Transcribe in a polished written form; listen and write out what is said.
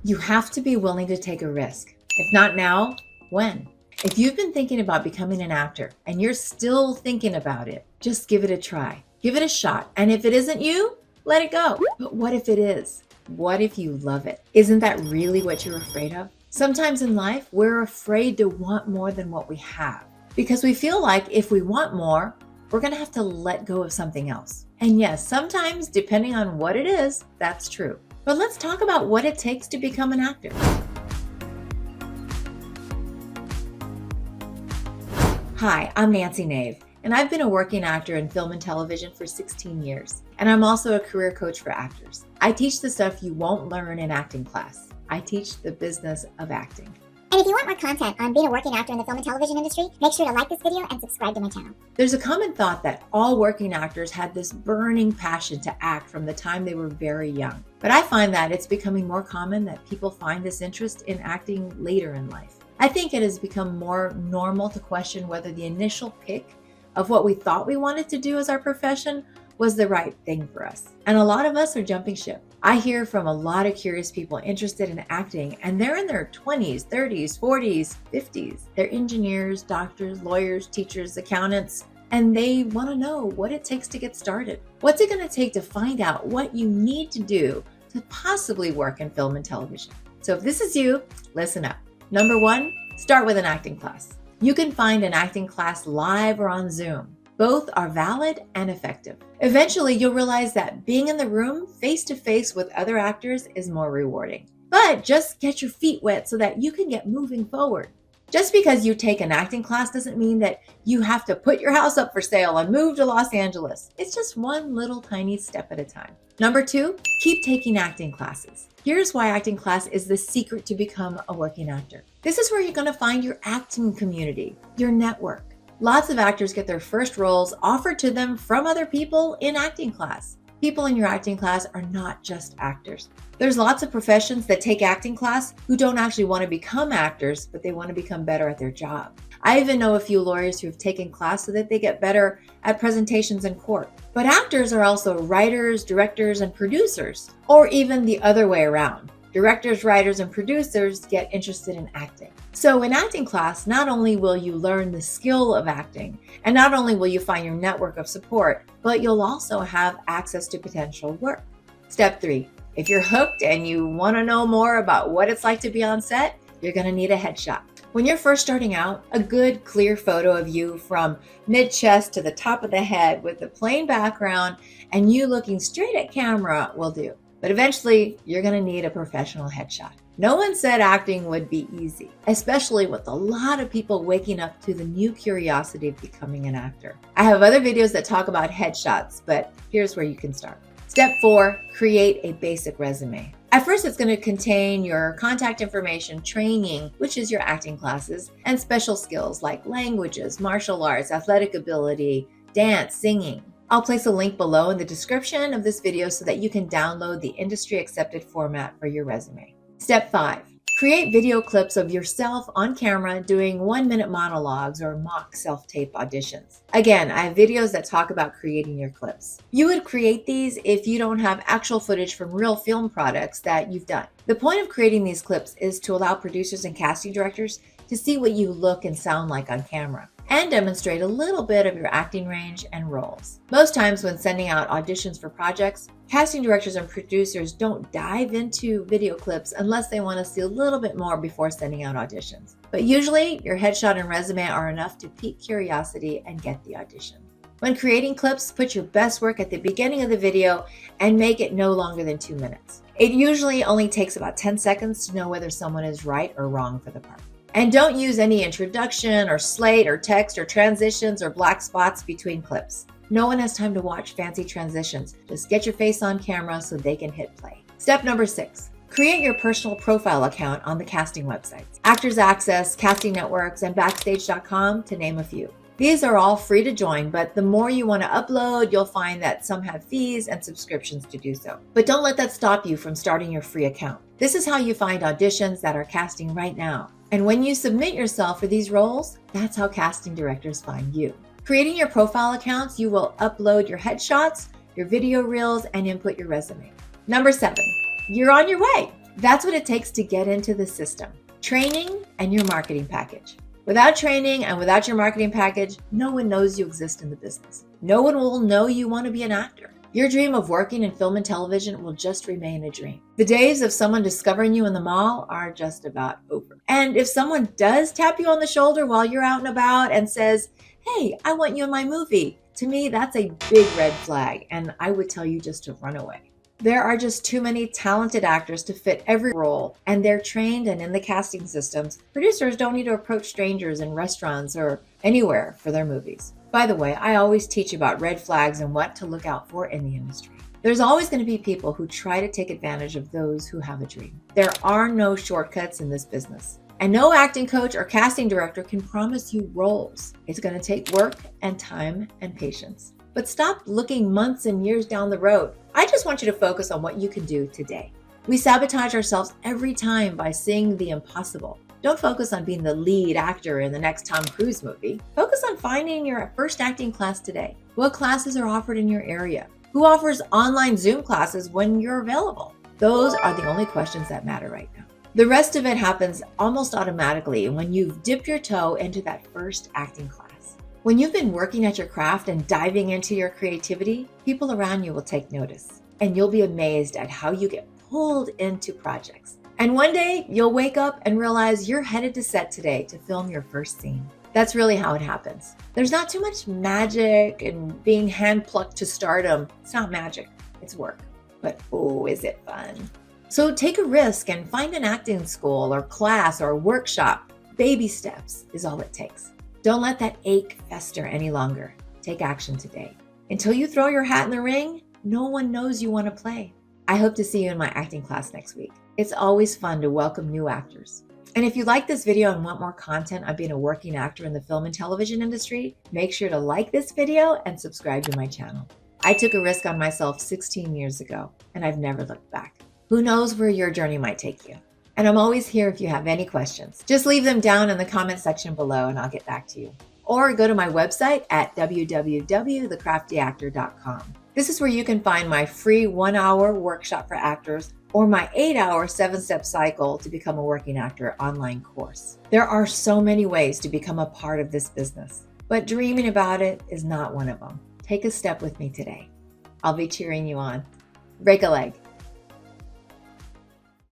You have to be willing to take a risk. If not now, when? If you've been thinking about becoming an actor and you're still thinking about it, just give it a try. Give it a shot. And if it isn't you, let it go. But what if it is? What if you love it? Isn't that really what you're afraid of? Sometimes in life, we're afraid to want more than what we have because we feel like if we want more, we're going to have to let go of something else. And yes, sometimes, depending on what it is, that's true. But let's talk about what it takes to become an actor. Hi, I'm Nancy Nave, and I've been a working actor in film and television for 16 years. And I'm also a career coach for actors. I teach the stuff you won't learn in acting class. I teach the business of acting. And if you want more content on being a working actor in the film and television industry, make sure to like this video and subscribe to my channel. There's a common thought that all working actors had this burning passion to act from the time they were very young. But I find that it's becoming more common that people find this interest in acting later in life. I think it has become more normal to question whether the initial pick of what we thought we wanted to do as our profession was the right thing for us. And a lot of us are jumping ship. I hear from a lot of curious people interested in acting, and they're in their 20s, 30s, 40s, 50s. They're engineers, doctors, lawyers, teachers, accountants, and they want to know what it takes to get started. What's it going to take to find out what you need to do to possibly work in film and television? So if this is you, listen up. Number one, start with an acting class. You can find an acting class live or on Zoom. Both are valid and effective. Eventually, you'll realize that being in the room face to face with other actors is more rewarding. But just get your feet wet so that you can get moving forward. Just because you take an acting class doesn't mean that you have to put your house up for sale and move to Los Angeles. It's just one little tiny step at a time. Number two, keep taking acting classes. Here's why acting class is the secret to become a working actor. This is where you're going to find your acting community, your network. Lots of actors get their first roles offered to them from other people in acting class. People in your acting class are not just actors. There's lots of professions that take acting class who don't actually want to become actors, but they want to become better at their job. I even know a few lawyers who have taken class so that they get better at presentations in court. But actors are also writers, directors, and producers, or even the other way around. Directors, writers, and producers get interested in acting. So in acting class, not only will you learn the skill of acting, and not only will you find your network of support, but you'll also have access to potential work. Step three, if you're hooked and you want to know more about what it's like to be on set, you're going to need a headshot. When you're first starting out, a good, clear photo of you from mid-chest to the top of the head with a plain background and you looking straight at camera will do. But eventually, you're going to need a professional headshot. No one said acting would be easy, especially with a lot of people waking up to the new curiosity of becoming an actor. I have other videos that talk about headshots, but here's where you can start. Step four, create a basic resume. At first, it's going to contain your contact information, training, which is your acting classes, and special skills like languages, martial arts, athletic ability, dance, singing. I'll place a link below in the description of this video so that you can download the industry-accepted format for your resume. Step 5. Create video clips of yourself on camera doing 1-minute monologues or mock self-tape auditions. Again, I have videos that talk about creating your clips. You would create these if you don't have actual footage from real film products that you've done. The point of creating these clips is to allow producers and casting directors to see what you look and sound like on camera, and demonstrate a little bit of your acting range and roles. Most times when sending out auditions for projects, casting directors and producers don't dive into video clips unless they want to see a little bit more before sending out auditions. But usually, your headshot and resume are enough to pique curiosity and get the audition. When creating clips, put your best work at the beginning of the video and make it no longer than 2 minutes. It usually only takes about 10 seconds to know whether someone is right or wrong for the part. And don't use any introduction or slate or text or transitions or black spots between clips. No one has time to watch fancy transitions. Just get your face on camera so they can hit play. Step number 6. Create your personal profile account on the casting websites. Actors Access, Casting Networks, and Backstage.com, to name a few. These are all free to join, but the more you want to upload, you'll find that some have fees and subscriptions to do so. But don't let that stop you from starting your free account. This is how you find auditions that are casting right now. And when you submit yourself for these roles, that's how casting directors find you. Creating your profile accounts, you will upload your headshots, your video reels, and input your resume. Number 7, you're on your way. That's what it takes to get into the system. Training and your marketing package. Without training and without your marketing package, no one knows you exist in the business. No one will know you want to be an actor. Your dream of working in film and television will just remain a dream. The days of someone discovering you in the mall are just about over. And if someone does tap you on the shoulder while you're out and about and says, "Hey, I want you in my movie," to me, that's a big red flag, and I would tell you just to run away. There are just too many talented actors to fit every role, and they're trained and in the casting systems. Producers don't need to approach strangers in restaurants or anywhere for their movies. By the way, I always teach about red flags and what to look out for in the industry. There's always going to be people who try to take advantage of those who have a dream. There are no shortcuts in this business. And no acting coach or casting director can promise you roles. It's going to take work and time and patience. But stop looking months and years down the road. I just want you to focus on what you can do today. We sabotage ourselves every time by seeing the impossible. Don't focus on being the lead actor in the next Tom Cruise movie. Focus on finding your first acting class today. What classes are offered in your area? Who offers online Zoom classes when you're available? Those are the only questions that matter right now. The rest of it happens almost automatically when you've dipped your toe into that first acting class. When you've been working at your craft and diving into your creativity, people around you will take notice, and you'll be amazed at how you get pulled into projects. And one day you'll wake up and realize you're headed to set today to film your first scene. That's really how it happens. There's not too much magic in being hand-plucked to stardom. It's not magic, it's work. But oh, is it fun? So take a risk and find an acting school or class or workshop. Baby steps is all it takes. Don't let that ache fester any longer. Take action today. Until you throw your hat in the ring, no one knows you want to play. I hope to see you in my acting class next week. It's always fun to welcome new actors. And if you like this video and want more content on being a working actor in the film and television industry, make sure to like this video and subscribe to my channel. I took a risk on myself 16 years ago, and I've never looked back. Who knows where your journey might take you? And I'm always here if you have any questions. Just leave them down in the comment section below and I'll get back to you. Or go to my website at www.thecraftyactor.com. This is where you can find my free 1-hour workshop for actors or my 8-hour 7-step cycle to become a working actor online course. There are so many ways to become a part of this business, but dreaming about it is not one of them. Take a step with me today. I'll be cheering you on. Break a leg.